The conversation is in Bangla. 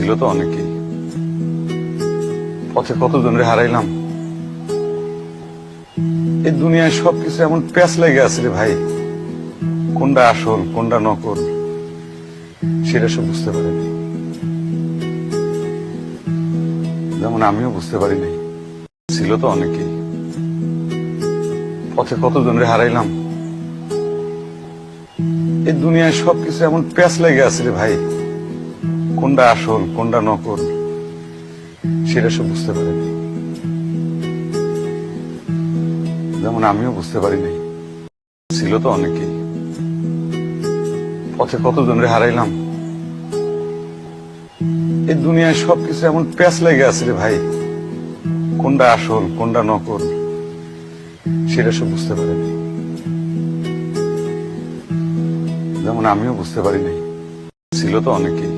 ছিল তো অনেকেই, পথে কতজনরে হারাইলাম। এই দুনিয়ায় সবকিছু এমন প্যাঁচ লেগে আছে রে ভাই, কোনটা আসল কোনটা নকল সেটা সব বুঝতে পারিনি। যেমন আমিও বুঝতে পারিনি, ছিল তো অনেকেই, পথে কতজনরে হারাইলাম। এই দুনিয়ায় সবকিছু এমন প্যাঁচ লেগে আছে রে ভাই, কোনটা আসল কোনটা নকল সেটা সব বুঝতে পারিনি। যেমন আমিও বুঝতে পারিনি, ছিল তো অনেকেই, পথে কতজনরে হারাইলাম। এই দুনিয়ায় সবকিছু এমন প্যাঁচ লেগে আছে রে ভাই, কোনটা আসল কোনটা নকল সেটা সব বুঝতে পারিনি। যেমন আমিও বুঝতে পারিনি, ছিল তো অনেকেই,